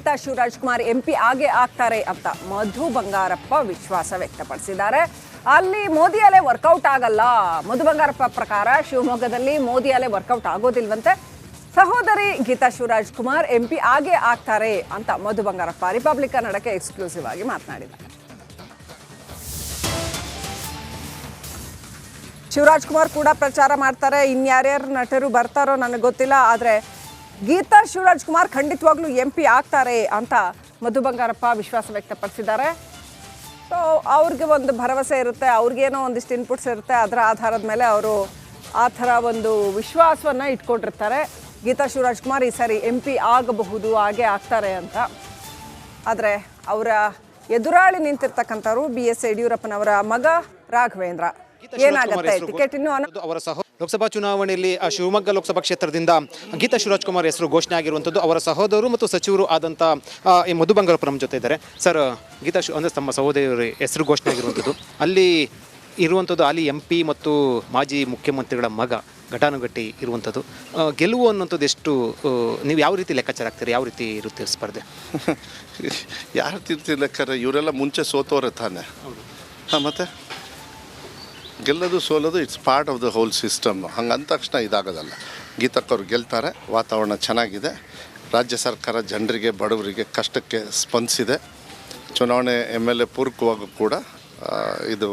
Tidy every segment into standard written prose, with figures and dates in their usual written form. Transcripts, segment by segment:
Geetha Shivarajkumar MP ಆಗೇ ಆಗ್ತಾರೆ ಅಂತ ಮಧು ಬಂಗಾರಪ್ಪ ವಿಶ್ವಾಸ ವ್ಯಕ್ತಪಡಿಸಿದ್ದಾರೆ. ಅಲ್ಲಿ ಮೋದಿ ಅಲೆ ವರ್ಕೌಟ್ ಆಗಲ್ಲ. ಮಧು ಬಂಗಾರಪ್ಪ ಪ್ರಕಾರ ಶಿವಮೊಗ್ಗದಲ್ಲಿ ಮೋದಿ ಅಲೆ ವರ್ಕೌಟ್ ಆಗೋದಿಲ್ವಂತೆ. ಸಹೋದರಿ ಗೀತಾ ಶಿವರಾಜ್ಕುಮಾರ್ ಎಂಪಿ ಆಗೇ ಆಗ್ತಾರೆ ಅಂತ ಮಧು ಬಂಗಾರಪ್ಪ ರಿಪಬ್ಲಿಕ್ ಕನ್ನಡಕ್ಕೆ ಎಕ್ಸ್ಕ್ಲೂಸಿವ್ ಆಗಿ ಮಾತನಾಡಿದ್ದಾರೆ. ಶಿವರಾಜ್ಕುಮಾರ್ ಕೂಡ ಪ್ರಚಾರ ಮಾಡ್ತಾರೆ. ಇನ್ಯಾರ್ಯಾರು ನಟರು ಬರ್ತಾರೋ ನನಗೆ ಗೊತ್ತಿಲ್ಲ, ಆದರೆ ಗೀತಾ ಶಿವರಾಜ್ಕುಮಾರ್ ಖಂಡಿತವಾಗ್ಲೂ ಎಂಪಿ ಆಗ್ತಾರೆ ಅಂತ ಮಧು ಬಂಗಾರಪ್ಪ ವಿಶ್ವಾಸ ವ್ಯಕ್ತಪಡಿಸಿದ್ದಾರೆ. ಸೊ ಅವ್ರಿಗೆ ಒಂದು ಭರವಸೆ ಇರುತ್ತೆ, ಅವ್ರಿಗೇನೋ ಒಂದಿಷ್ಟು ಇನ್ಪುಟ್ಸ್ ಇರುತ್ತೆ, ಅದರ ಆಧಾರದ ಮೇಲೆ ಅವರು ಆ ಥರ ಒಂದು ವಿಶ್ವಾಸವನ್ನು ಇಟ್ಕೊಂಡಿರ್ತಾರೆ. ಗೀತಾ ಶಿವರಾಜ್ಕುಮಾರ್ ಈ ಸಾರಿ ಎಂಪಿ ಆಗಬಹುದು, ಹಾಗೆ ಆಗ್ತಾರೆ ಅಂತ. ಆದರೆ ಅವರ ಎದುರಾಳಿ ನಿಂತಿರ್ತಕ್ಕಂಥವ್ರು BS ಯಡಿಯೂರಪ್ಪನವರ ಮಗ ರಾಘವೇಂದ್ರ. ಏನಾಗುತ್ತೆ ಟಿಕೆಟ್ ಇನ್ನು ಅವರ ಲೋಕಸಭಾ ಚುನಾವಣೆಯಲ್ಲಿ ಶಿವಮೊಗ್ಗ ಲೋಕಸಭಾ ಕ್ಷೇತ್ರದಿಂದ ಗೀತಾ ಶಿವರಾಜ್ಕುಮಾರ್ ಹೆಸರು ಘೋಷಣೆ ಆಗಿರುವಂಥದ್ದು. ಅವರ ಸಹೋದರರು ಮತ್ತು ಸಚಿವರು ಆದಂಥ ಮಧು ಬಂಗಾರಪ್ಪ ನಮ್ಮ ಜೊತೆ ಇದ್ದಾರೆ. ಸರ್, ಗೀತಾ ಅಂದರೆ ತಮ್ಮ ಸಹೋದರಿ ಹೆಸರು ಘೋಷಣೆ ಆಗಿರುವಂಥದ್ದು, ಅಲ್ಲಿ ಇರುವಂಥದ್ದು ಹಾಲಿ MP ಮತ್ತು ಮಾಜಿ ಮುಖ್ಯಮಂತ್ರಿಗಳ ಮಗ ಘಟಾನುಘಟಿ ಇರುವಂಥದ್ದು. ಗೆಲುವು ಅನ್ನೋಂಥದ್ದು ಎಷ್ಟು ನೀವು ಯಾವ ರೀತಿ ಲೆಕ್ಕಾಚಾರ ಆಗ್ತೀರಿ? ಯಾವ ರೀತಿ ಇರುತ್ತೆ ಸ್ಪರ್ಧೆ? ಯಾವ ರೀತಿ ಲೆಕ್ಕಾರ? ಇವರೆಲ್ಲ ಮುಂಚೆ ಸೋತೋರೆ ತಾನೆ. ಮತ್ತು ಗೆಲ್ಲೋದು ಸೋಲೋದು it's part of the whole system. ಹಂಗೆ ಅಂದ ತಕ್ಷಣ ಇದಾಗೋದಲ್ಲ. ಗೀತಕ್ಕವ್ರು ಗೆಲ್ತಾರೆ. ವಾತಾವರಣ ಚೆನ್ನಾಗಿದೆ. ರಾಜ್ಯ ಸರ್ಕಾರ ಜನರಿಗೆ ಬಡವರಿಗೆ ಕಷ್ಟಕ್ಕೆ ಸ್ಪಂದಿಸಿದೆ. ಚುನಾವಣೆ MLA ಪೂರಕವಾಗೂ ಕೂಡ ಇದು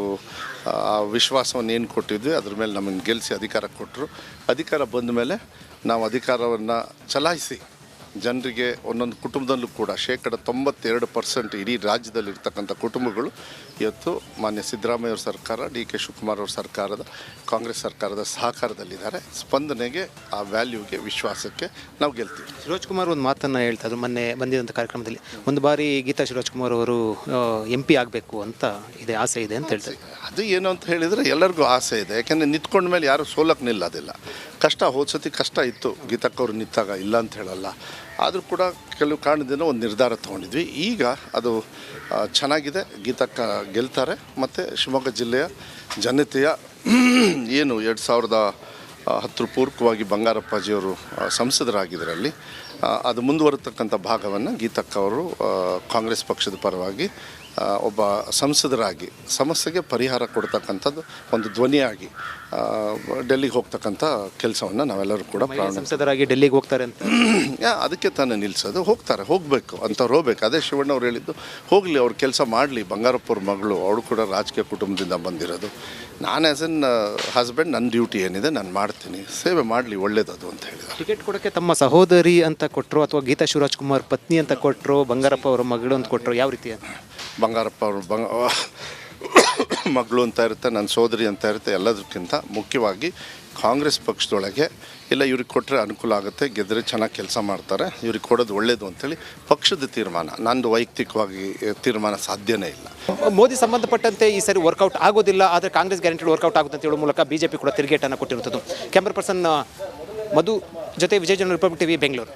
ವಿಶ್ವಾಸವನ್ನು ಏನು ಕೊಟ್ಟಿದ್ವಿ ಅದ್ರ ಮೇಲೆ ನಮಗೆ ಗೆಲ್ಲಿಸಿ ಅಧಿಕಾರ ಕೊಟ್ಟರು. ಅಧಿಕಾರ ಬಂದ ಮೇಲೆ ನಾವು ಅಧಿಕಾರವನ್ನು ಚಲಾಯಿಸಿ ಜನರಿಗೆ ಒಂದೊಂದು ಕುಟುಂಬದಲ್ಲೂ ಕೂಡ 92% ಇಡೀ ರಾಜ್ಯದಲ್ಲಿರ್ತಕ್ಕಂಥ ಕುಟುಂಬಗಳು ಇವತ್ತು ಮಾನ್ಯ ಸಿದ್ದರಾಮಯ್ಯ ಅವ್ರ ಸರ್ಕಾರ, DK ಶಿವಕುಮಾರ್ ಅವ್ರ ಸರ್ಕಾರದ, ಕಾಂಗ್ರೆಸ್ ಸರ್ಕಾರದ ಸಹಕಾರದಲ್ಲಿದ್ದಾರೆ. ಸ್ಪಂದನೆಗೆ, ಆ ವ್ಯಾಲ್ಯೂಗೆ, ವಿಶ್ವಾಸಕ್ಕೆ ನಾವು ಗೆಲ್ತೀವಿ. ಶಿವರಾಜ್ಕುಮಾರ್ ಒಂದು ಮಾತನ್ನು ಹೇಳ್ತಾ ಇದ್ರು ಮೊನ್ನೆ ಬಂದಿದ್ದಂಥ ಕಾರ್ಯಕ್ರಮದಲ್ಲಿ, ಒಂದು ಬಾರಿ ಗೀತಾ ಶಿವರಾಜ್ಕುಮಾರ್ ಅವರು MP ಆಗಬೇಕು ಅಂತ ಇದೆ, ಆಸೆ ಇದೆ ಅಂತ ಹೇಳ್ತಾರೆ. ಅದು ಏನು ಅಂತ ಹೇಳಿದರೆ ಎಲ್ಲರಿಗೂ ಆಸೆ ಇದೆ. ಯಾಕೆಂದರೆ ನಿಂತ್ಕೊಂಡ ಮೇಲೆ ಯಾರೂ ಸೋಲಕ್ಕೆ ನಿಲ್ಲೋದಿಲ್ಲ. ಕಷ್ಟ ಹೋದ್ಸತಿ ಕಷ್ಟ ಇತ್ತು, ಗೀತಕ್ಕವ್ರು ನಿಂತಾಗ, ಇಲ್ಲ ಅಂತ ಹೇಳಲ್ಲ. ಆದರೂ ಕೂಡ ಕೆಲವು ಕಾರಣದಿಂದ ಒಂದು ನಿರ್ಧಾರ ತೊಗೊಂಡಿದ್ವಿ. ಈಗ ಅದು ಚೆನ್ನಾಗಿದೆ. ಗೀತಕ್ಕ ಗೆಲ್ತಾರೆ. ಮತ್ತು ಶಿವಮೊಗ್ಗ ಜಿಲ್ಲೆಯ ಜನತೆಯ ಏನು 2010 ಪೂರ್ವಕವಾಗಿ ಬಂಗಾರಪ್ಪಾಜಿಯವರು ಸಂಸದರಾಗಿದ್ದರಲ್ಲಿ ಅದು ಮುಂದುವರತಕ್ಕಂಥ ಭಾಗವನ್ನು ಗೀತಕ್ಕ ಅವರು ಕಾಂಗ್ರೆಸ್ ಪಕ್ಷದ ಪರವಾಗಿ ಒಬ್ಬ ಸಂಸದರಾಗಿ ಸಮಸ್ಯೆಗೆ ಪರಿಹಾರ ಕೊಡ್ತಕ್ಕಂಥದ್ದು ಒಂದು ಧ್ವನಿಯಾಗಿ ಡೆಲ್ಲಿಗೆ ಹೋಗ್ತಕ್ಕಂಥ ಕೆಲಸವನ್ನು ನಾವೆಲ್ಲರೂ ಕೂಡ ಸಂಸದರಾಗಿ ಡೆಲ್ಲಿಗೆ ಹೋಗ್ತಾರೆ ಅಂತ ಅದಕ್ಕೆ ತಾನೇ ನಿಲ್ಲಿಸೋದು. ಹೋಗ್ತಾರೆ, ಹೋಗಬೇಕು ಅಂಥವ್ರು ಹೋಗ್ಬೇಕು. ಅದೇ ಶಿವಣ್ಣ ಅವ್ರು ಹೇಳಿದ್ದು, ಹೋಗಲಿ, ಅವ್ರ ಕೆಲಸ ಮಾಡಲಿ. ಬಂಗಾರಪ್ಪವ್ರ ಮಗಳು, ಅವಳು ಕೂಡ ರಾಜಕೀಯ ಕುಟುಂಬದಿಂದ ಬಂದಿರೋದು. ನಾನು ಆ್ಯಸ್ ಎನ್ ಹಸ್ಬೆಂಡ್ ನನ್ನ ಡ್ಯೂಟಿ ಏನಿದೆ ನಾನು ಮಾಡ್ತೀನಿ, ಸೇವೆ ಮಾಡಲಿ, ಒಳ್ಳೇದದು ಅಂತ ಹೇಳಿದ್ರು. ಟಿಕೆಟ್ ಕೊಡೋಕ್ಕೆ ತಮ್ಮ ಸಹೋದರಿ ಅಂತ ಕೊಟ್ಟರು ಅಥವಾ ಗೀತಾ ಶಿವರಾಜ್ಕುಮಾರ್ ಪತ್ನಿ ಅಂತ ಕೊಟ್ಟರು, ಬಂಗಾರಪ್ಪ ಅವರ ಮಗಳು ಅಂತ ಕೊಟ್ಟರು, ಯಾವ ರೀತಿ? ಬಂಗಾರಪ್ಪ ಅವರು ಮಗಳು ಅಂತ ಇರುತ್ತೆ, ನನ್ನ ಸೋದರಿ ಅಂತ ಇರುತ್ತೆ. ಎಲ್ಲದಕ್ಕಿಂತ ಮುಖ್ಯವಾಗಿ ಕಾಂಗ್ರೆಸ್ ಪಕ್ಷದೊಳಗೆ ಇಲ್ಲ, ಇವ್ರಿಗೆ ಕೊಟ್ಟರೆ ಅನುಕೂಲ ಆಗುತ್ತೆ, ಗೆದ್ದರೆ ಚೆನ್ನಾಗಿ ಕೆಲಸ ಮಾಡ್ತಾರೆ, ಇವ್ರಿಗೆ ಕೊಡೋದು ಒಳ್ಳೆಯದು ಅಂಥೇಳಿ ಪಕ್ಷದ ತೀರ್ಮಾನ. ನಂದು ವೈಯಕ್ತಿಕವಾಗಿ ತೀರ್ಮಾನ ಸಾಧ್ಯನೇ ಇಲ್ಲ. ಮೋದಿ ಸಂಬಂಧಪಟ್ಟಂತೆ ಈ ಸರಿ ವರ್ಕೌಟ್ ಆಗೋದಿಲ್ಲ, ಆದರೆ ಕಾಂಗ್ರೆಸ್ ಗ್ಯಾರಂಟಿ ವರ್ಕೌಟ್ ಆಗುತ್ತೆ ಅಂತ ಹೇಳೋ ಮೂಲಕ BJP ಕೂಡ ತಿರುಗೇಟನ್ನು ಕೊಟ್ಟಿರುತ್ತದೆ. ಕ್ಯಾಮ್ರಾ ಪರ್ಸನ್ ಮಧು ಜೊತೆ ವಿಜಯ್ ಜನ, ರಿಪಬ್ಲಿಕ್ TV, ಬೆಂಗಳೂರು.